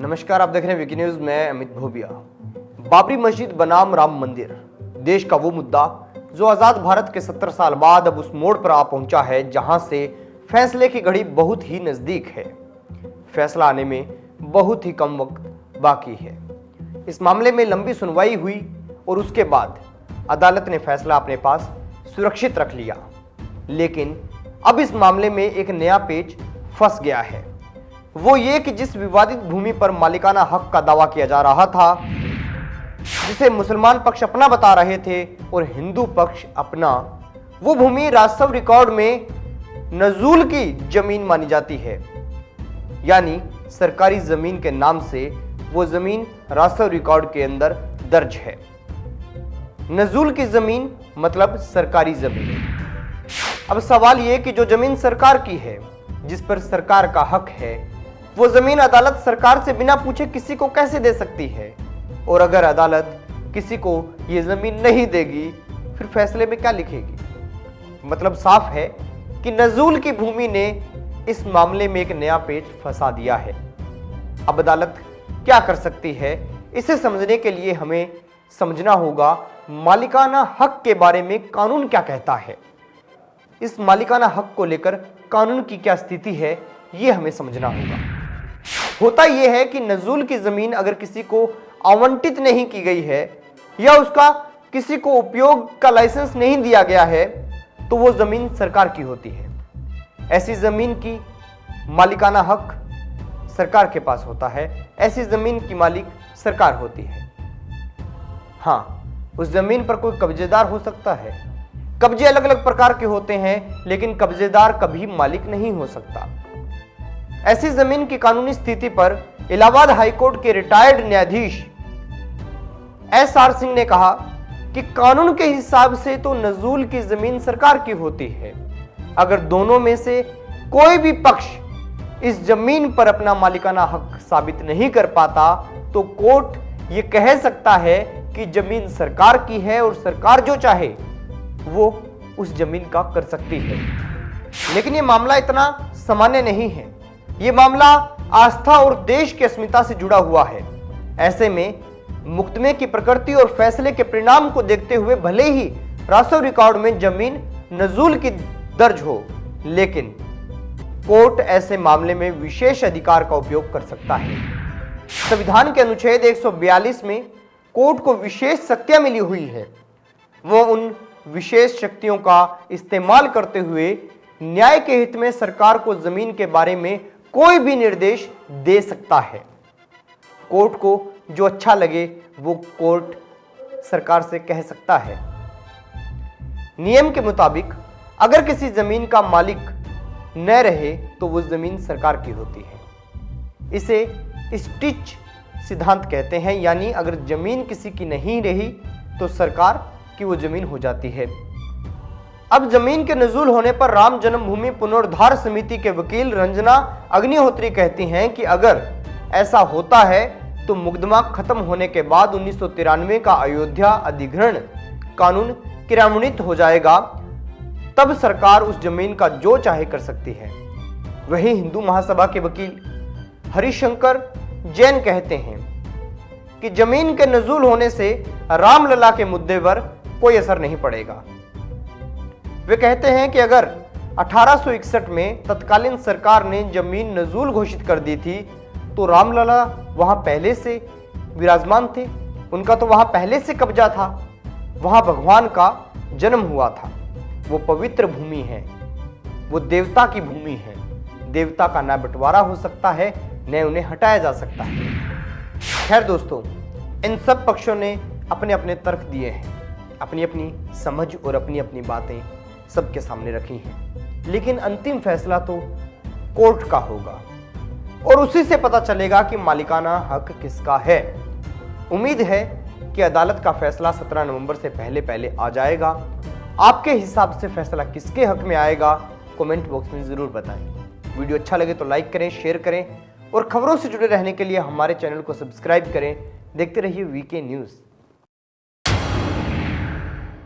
नमस्कार, आप देख रहे हैं वीके न्यूज में अमित भोबिया। बाबरी मस्जिद बनाम राम मंदिर, देश का वो मुद्दा जो आजाद भारत के 70 साल बाद अब उस मोड़ पर आ पहुंचा है जहां से फैसले की घड़ी बहुत ही नजदीक है। फैसला आने में बहुत ही कम वक्त बाकी है। इस मामले में लंबी सुनवाई हुई और उसके बाद अदालत ने फैसला अपने पास सुरक्षित रख लिया। लेकिन अब इस मामले में एक नया पेच फंस गया है। वो ये कि जिस विवादित भूमि पर मालिकाना हक का दावा किया जा रहा था, जिसे मुसलमान पक्ष अपना बता रहे थे और हिंदू पक्ष अपना, वो भूमि राजस्व रिकॉर्ड में नजूल की जमीन मानी जाती है। यानी सरकारी जमीन के नाम से वो जमीन राजस्व रिकॉर्ड के अंदर दर्ज है। नजूल की जमीन मतलब सरकारी जमीन। अब सवाल ये कि जो जमीन सरकार की है, जिस पर सरकार का हक है, वो जमीन अदालत सरकार से बिना पूछे किसी को कैसे दे सकती है? और अगर अदालत किसी को ये जमीन नहीं देगी, फिर फैसले में क्या लिखेगी? मतलब साफ है कि नजूल की भूमि ने इस मामले में एक नया पेच फंसा दिया है। अब अदालत क्या कर सकती है, इसे समझने के लिए हमें समझना होगा मालिकाना हक के बारे में कानून क्या कहता है। इस मालिकाना हक को लेकर कानून की क्या स्थिति है, यह हमें समझना होगा। होता यह है कि नजूल की जमीन अगर किसी को आवंटित नहीं की गई है या उसका किसी को उपयोग का लाइसेंस नहीं दिया गया है, तो वो जमीन सरकार की होती है। ऐसी जमीन की मालिकाना हक सरकार के पास होता है। ऐसी जमीन की मालिक सरकार होती है। हाँ, उस जमीन पर कोई कब्जेदार हो सकता है। कब्जे अलग अलग प्रकार के होते हैं, लेकिन कब्जेदार कभी मालिक नहीं हो सकता। ऐसी जमीन की कानूनी स्थिति पर इलाहाबाद हाईकोर्ट के रिटायर्ड न्यायाधीश SR सिंह ने कहा कि कानून के हिसाब से तो नजूल की जमीन सरकार की होती है। अगर दोनों में से कोई भी पक्ष इस जमीन पर अपना मालिकाना हक साबित नहीं कर पाता, तो कोर्ट ये कह सकता है कि जमीन सरकार की है और सरकार जो चाहे वो उस जमीन का कर सकती है। लेकिन ये मामला इतना सामान्य नहीं है। ये मामला आस्था और देश की अस्मिता से जुड़ा हुआ है। ऐसे में मुकदमे की प्रकृति और फैसले के परिणाम को देखते हुए भले ही राजस्व रिकॉर्ड में जमीन नजूल की दर्ज हो, लेकिन कोर्ट ऐसे मामले में विशेष अधिकार का उपयोग कर सकता है। संविधान के अनुच्छेद 142 में कोर्ट को विशेष शक्तियां मिली हुई है। वो उन विशेष शक्तियों का इस्तेमाल करते हुए न्याय के हित में सरकार को जमीन के बारे में कोई भी निर्देश दे सकता है। कोर्ट को जो अच्छा लगे वो कोर्ट सरकार से कह सकता है। नियम के मुताबिक अगर किसी जमीन का मालिक न रहे तो वो जमीन सरकार की होती है। इसे स्टिच सिद्धांत कहते हैं। यानी अगर जमीन किसी की नहीं रही तो सरकार की वो जमीन हो जाती है। अब जमीन के नजूल होने पर राम जन्मभूमि पुनरुद्धार समिति के वकील रंजना अग्निहोत्री कहती हैं कि अगर ऐसा होता है तो मुकदमा खत्म होने के बाद 1993 का अयोध्या अधिग्रहण कानून क्रियान्वित हो जाएगा। तब सरकार उस जमीन का जो चाहे कर सकती है। वहीं हिंदू महासभा के वकील हरिशंकर जैन कहते हैं कि जमीन के नजूल होने से रामलला के मुद्दे पर कोई असर नहीं पड़ेगा। वे कहते हैं कि अगर 1861 में तत्कालीन सरकार ने जमीन नजूल घोषित कर दी थी तो रामलला वहां पहले से विराजमान थे। उनका तो वहां पहले से कब्जा था। वहां भगवान का जन्म हुआ था। वो पवित्र भूमि है, वो देवता की भूमि है। देवता का न बंटवारा हो सकता है, न उन्हें हटाया जा सकता है। खैर दोस्तों, इन सब पक्षों ने अपने अपने तर्क दिए हैं, अपनी अपनी समझ और अपनी अपनी बातें सबके सामने रखी हैं। लेकिन अंतिम फैसला तो कोर्ट का होगा और उसी से पता चलेगा कि मालिकाना हक किसका है। उम्मीद है कि अदालत का फैसला 17 नवंबर से पहले पहले आ जाएगा। आपके हिसाब से फैसला किसके हक में आएगा, कमेंट बॉक्स में जरूर बताएं। वीडियो अच्छा लगे तो लाइक करें, शेयर करें और खबरों से जुड़े रहने के लिए हमारे चैनल को सब्सक्राइब करें। देखते रहिए वीके न्यूज़।